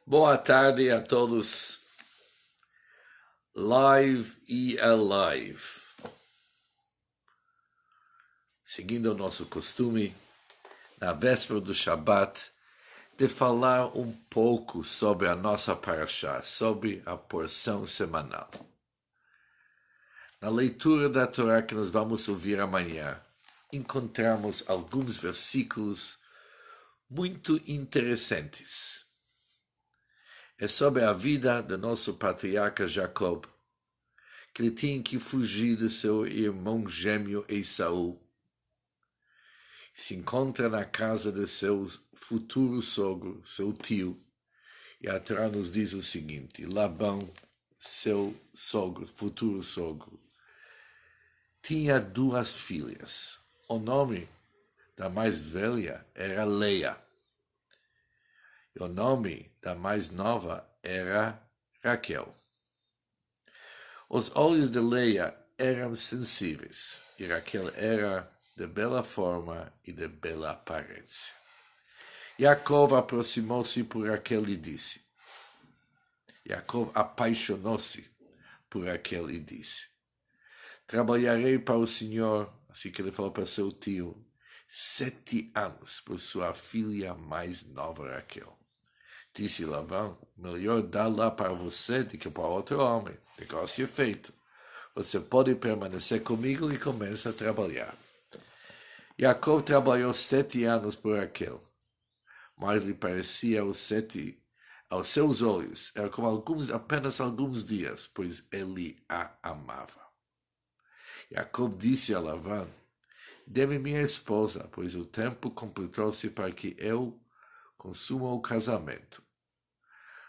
Boa tarde a todos. Live e alive. Seguindo o nosso costume, na véspera do Shabat, de falar um pouco sobre a nossa parashá, sobre a porção semanal. Na leitura da Torá que nós vamos ouvir amanhã, encontramos alguns versículos muito interessantes. É sobre a vida do nosso patriarca Jacob, que ele tinha que fugir de seu irmão gêmeo Esaú. Se encontra na casa de seu futuro sogro, seu tio, e a Torá nos diz o seguinte: Labão, seu sogro, futuro sogro, tinha duas filhas. O nome da mais velha era Leia. E o nome da mais nova era Raquel. Os olhos de Leia eram sensíveis, e Raquel era de bela forma e de bela aparência. Jacob aproximou-se por Raquel e disse. Jacob apaixonou-se por Raquel e disse: Trabalharei para o Senhor, assim que ele falou para seu tio, 7 anos por sua filha mais nova Raquel. Disse Labão: melhor dar-la para você do que para outro homem. Negócio é feito. Você pode permanecer comigo e começa a trabalhar. Jacob trabalhou 7 anos por Raquel, mas lhe parecia aos seus olhos, era como apenas alguns dias, pois ele a amava. Jacob disse a Labão: dê-me minha esposa, pois o tempo completou-se para que eu consuma o casamento.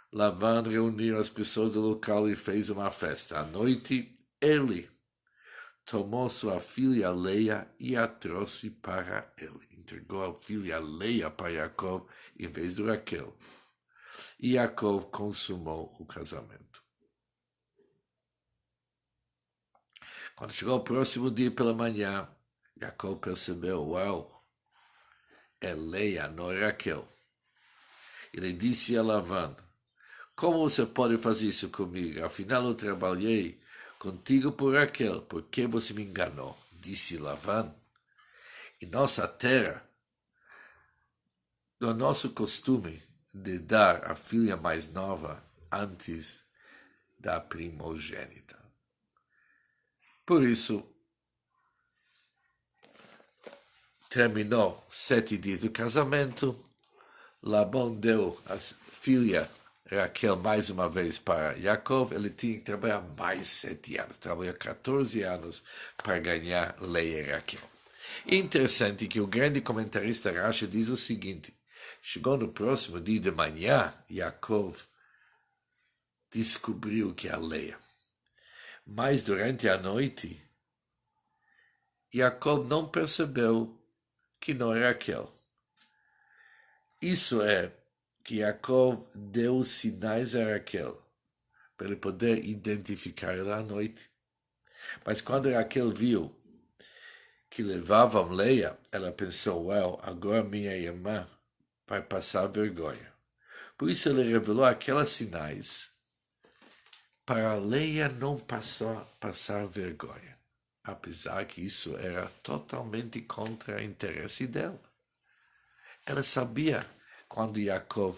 Labão reuniu as pessoas do local e fez uma festa. À noite, ele tomou sua filha Leia e a trouxe para ele. Entregou a filha Leia para Jacob em vez de Raquel. E Jacob consumou o casamento. Quando chegou o próximo dia pela manhã, Jacob percebeu: uau, é Leia, não é Raquel. Ele disse a Labão: como você pode fazer isso comigo? Afinal, eu trabalhei contigo por Raquel. Por que você me enganou? Disse Labão. Em nossa terra, no nosso costume de dar a filha mais nova antes da primogênita. Por isso, terminou 7 dias do casamento. Labão deu a filha Raquel mais uma vez para Jacob. Ele tinha que trabalhar mais 7 anos. Trabalhou 14 anos para ganhar Leia e Raquel. Interessante que o grande comentarista Rashi diz o seguinte: chegou no próximo dia de manhã, Jacob descobriu que é Leia. Mas durante a noite, Jacob não percebeu que não era Raquel. Isso é que Jacob deu sinais a Raquel para ele poder identificar ela à noite. Mas quando Raquel viu que levavam Leia, ela pensou: uau, agora minha irmã vai passar vergonha. Por isso ele revelou aqueles sinais para Leia não passar vergonha, apesar que isso era totalmente contra o interesse dela. Ela sabia quando Jacob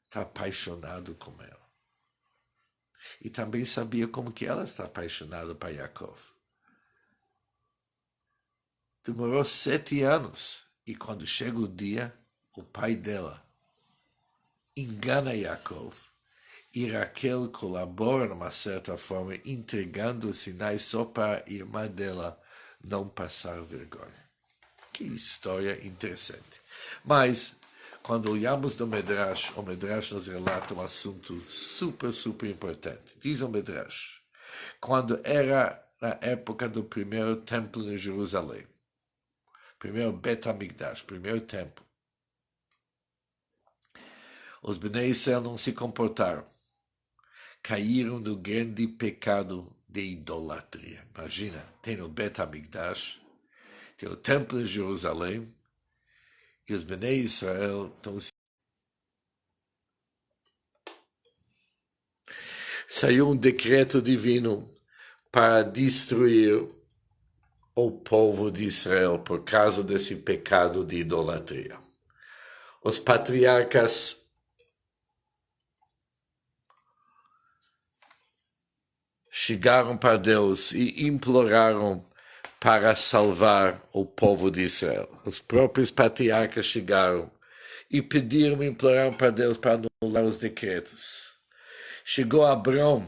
está apaixonado com ela. E também sabia como que ela está apaixonada por Jacob. Demorou 7 anos. E quando chega o dia, o pai dela engana Jacob. E Raquel colabora, de uma certa forma, entregando os sinais só para a irmã dela não passar vergonha. Que história interessante. Mas, quando olhamos no Medrash, o Medrash nos relata um assunto super, super importante. Diz o Medrash: quando era na época do primeiro templo em Jerusalém, primeiro Bet HaMikdash, primeiro templo, os Bnei Israel não se comportaram. Caíram no grande pecado de idolatria. Imagina, tem o Bet HaMikdash, tem o templo em Jerusalém, e os Bnei Israel estão saiu um decreto divino para destruir o povo de Israel por causa desse pecado de idolatria. Os patriarcas chegaram para Deus e imploraram para salvar o povo de Israel. Os próprios patriarcas chegaram e pediram, imploraram para Deus para anular os decretos. Chegou Abrão,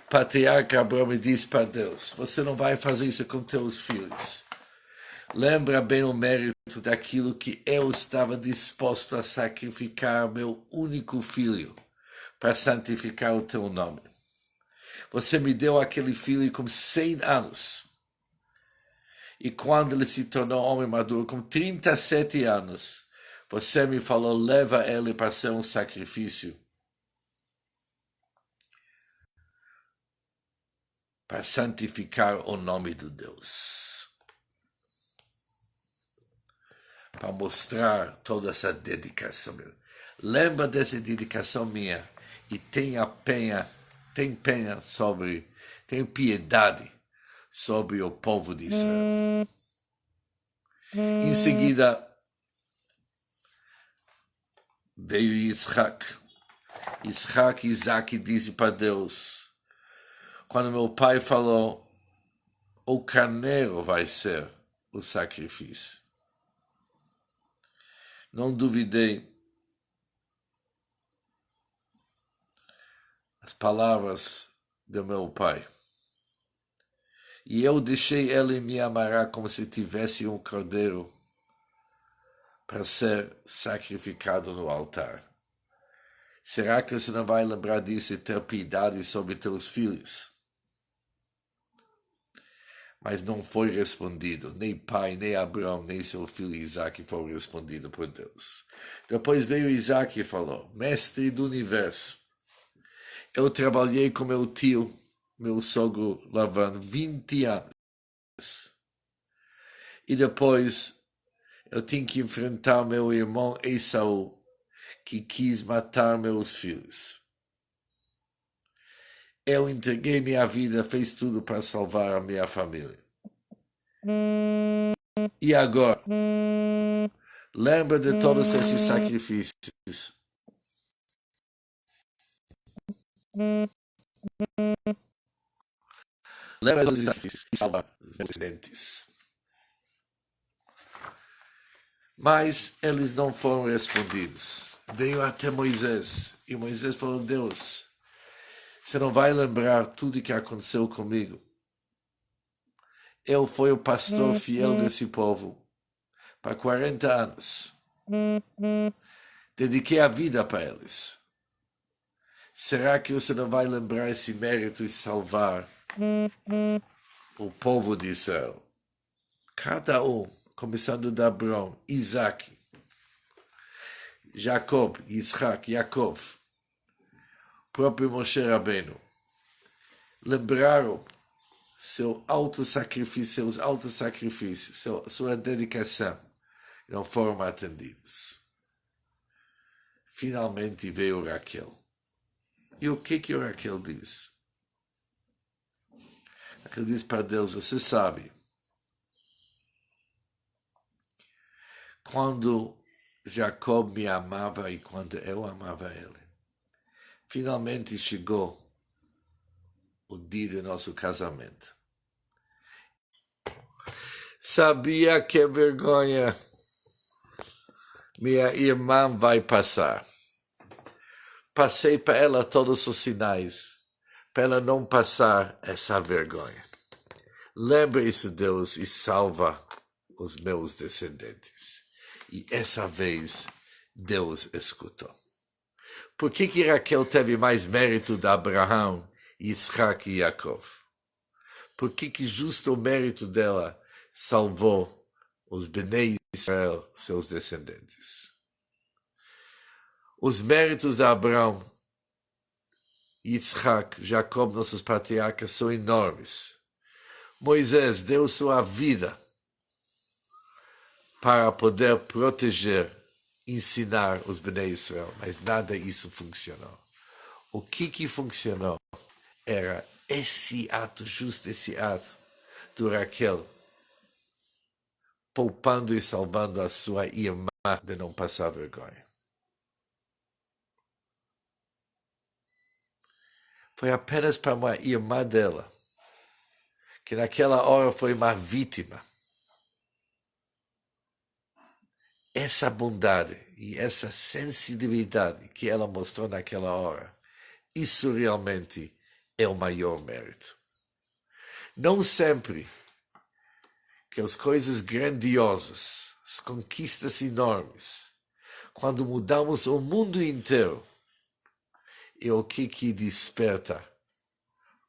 patriarca Abrão, e disse para Deus: você não vai fazer isso com teus filhos. Lembra bem o mérito daquilo que eu estava disposto a sacrificar meu único filho para santificar o teu nome. Você me deu aquele filho com 100 anos. E quando ele se tornou homem maduro, com 37 anos, você me falou, leva ele para ser um sacrifício. Para santificar o nome de Deus. Para mostrar toda essa dedicação. Lembra dessa dedicação minha e tenha piedade sobre o povo de Israel. Em seguida, veio Isaac. Isaac disse para Deus, quando meu pai falou, o carneiro vai ser o sacrifício. Não duvidei. As palavras do meu pai. E eu deixei ele me amarrar como se tivesse um cordeiro para ser sacrificado no altar. Será que você não vai lembrar disso e ter piedade sobre teus filhos? Mas não foi respondido. Nem pai, nem Abraão, nem seu filho Isaac foram respondidos por Deus. Depois veio Isaac e falou, mestre do universo, eu trabalhei com meu tio, meu sogro Labão, 20 anos. E depois eu tinha que enfrentar meu irmão Esaú, que quis matar meus filhos. Eu entreguei minha vida, fiz tudo para salvar a minha família. E agora? Lembra de todos esses sacrifícios. Lembra dos sacrifícios e salvar os meus descendentes. Mas eles não foram respondidos. Veio até Moisés. E Moisés falou, Deus, você não vai lembrar tudo que aconteceu comigo. Eu fui o pastor fiel desse povo para 40 anos. Dediquei a vida para eles. Será que você não vai lembrar esse mérito e salvar o povo de Israel? Cada um, começando de Abraão, Isaac, Jacob, Isaac, Yaakov, próprio Moshe Rabbeinu, lembraram seus auto-sacrifícios, sua dedicação, não foram atendidos. Finalmente veio Raquel. E o que Raquel diz? Raquel diz para Deus, você sabe, quando Jacob me amava e quando eu amava ele, finalmente chegou o dia do nosso casamento. Sabia que vergonha minha irmã vai passar. Passei para ela todos os sinais, para ela não passar essa vergonha. Lembre-se, Deus, e salva os meus descendentes. E essa vez, Deus escutou. Por que Raquel teve mais mérito de Abraão, Isaac e Yaakov? Por que justo o mérito dela salvou os Bnei Israel, seus descendentes? Os méritos de Abraão, Isaac, Jacob, nossos patriarcas, são enormes. Moisés deu sua vida para poder proteger, ensinar os Bnei Israel, mas nada disso funcionou. O que funcionou era esse ato, justo esse ato do Raquel, poupando e salvando a sua irmã de não passar vergonha. Foi apenas para uma irmã dela, que naquela hora foi uma vítima. Essa bondade e essa sensibilidade que ela mostrou naquela hora, isso realmente é o maior mérito. Não sempre que as coisas grandiosas, as conquistas enormes, quando mudamos o mundo inteiro, é o que desperta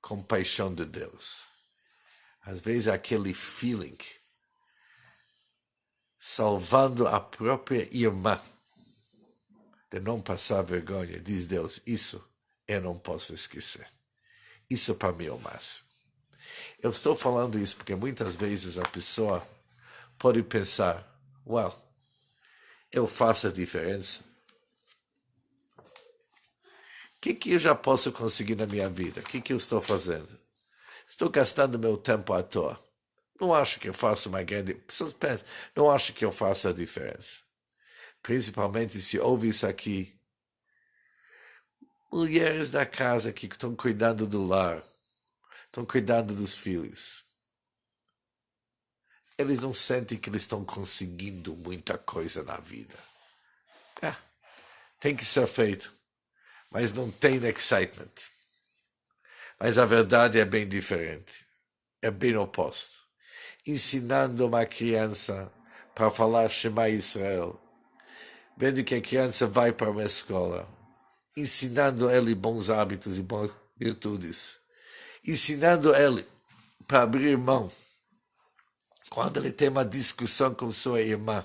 compaixão de Deus. Às vezes aquele feeling, salvando a própria irmã de não passar vergonha, diz Deus, isso eu não posso esquecer. Isso para mim é o máximo. Eu estou falando isso porque muitas vezes a pessoa pode pensar, well, eu faço a diferença. O que eu já posso conseguir na minha vida? O que eu estou fazendo? Estou gastando meu tempo à toa. Não acho que eu faço uma grande... Pessoas pensam, não acho que eu faço a diferença. Principalmente se ouve isso aqui. Mulheres da casa que estão cuidando do lar, estão cuidando dos filhos. Eles não sentem que eles estão conseguindo muita coisa na vida. Tem que ser feito, mas não tem excitement. Mas a verdade é bem diferente. É bem oposto. Ensinando uma criança para falar Shema Israel, vendo que a criança vai para uma escola, ensinando ele bons hábitos e boas virtudes, ensinando ele para abrir mão quando ele tem uma discussão com sua irmã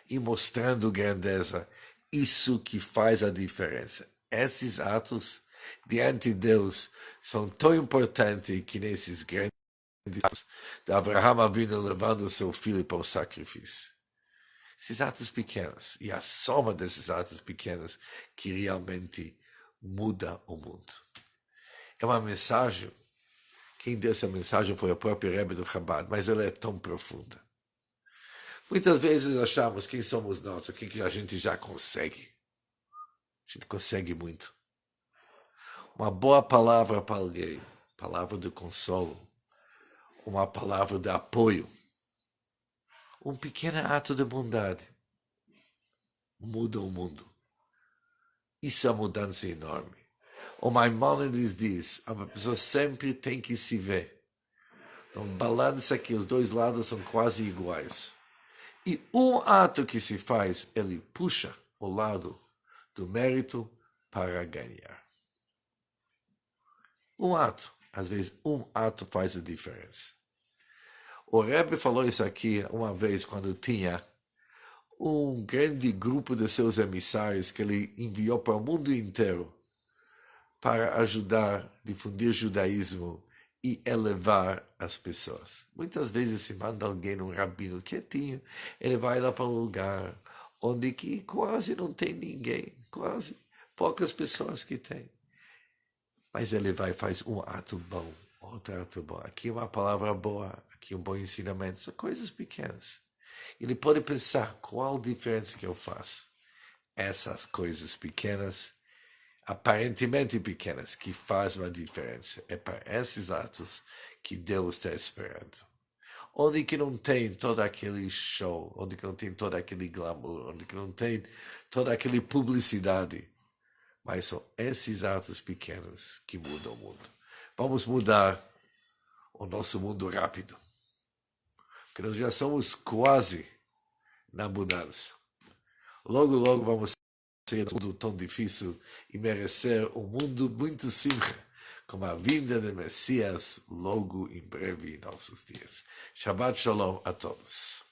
e mostrando grandeza. Isso que faz a diferença. Esses atos diante de Deus são tão importantes que nesses grandes atos de Abraham Avinu levando seu filho para o sacrifício. Esses atos pequenos e a soma desses atos pequenos que realmente muda o mundo. É uma mensagem, quem deu essa mensagem foi o próprio Rebbe do Chabad, mas ela é tão profunda. Muitas vezes achamos quem somos nós, o que a gente já consegue. A gente consegue muito. Uma boa palavra para alguém, palavra de consolo, uma palavra de apoio, um pequeno ato de bondade muda o mundo. Isso é uma mudança enorme. O Maimonides diz, a pessoa sempre tem que se ver. Um balança que os dois lados são quase iguais. E um ato que se faz, ele puxa o lado do mérito para ganhar. Um ato, às vezes um ato faz a diferença. O Rebbe falou isso aqui uma vez quando tinha um grande grupo de seus emissários que ele enviou para o mundo inteiro para ajudar, difundir o judaísmo e elevar as pessoas. Muitas vezes se manda alguém, um rabino quietinho, ele vai lá para um lugar onde que quase não tem ninguém, quase poucas pessoas que tem. Mas ele vai e faz um ato bom, outro ato bom. Aqui uma palavra boa, aqui um bom ensinamento, são coisas pequenas. Ele pode pensar, qual a diferença que eu faço? Essas coisas pequenas, aparentemente pequenas, que fazem uma diferença. É para esses atos que Deus está esperando. Onde que não tem todo aquele show, onde que não tem todo aquele glamour, onde que não tem toda aquela publicidade. Mas são esses atos pequenos que mudam o mundo. Vamos mudar o nosso mundo rápido. Porque nós já somos quase na mudança. Logo, logo vamos sair de um mundo tão difícil e merecer um mundo muito simples, como a vinda de Messias logo em breve em nossos dias. Shabbat Shalom a todos.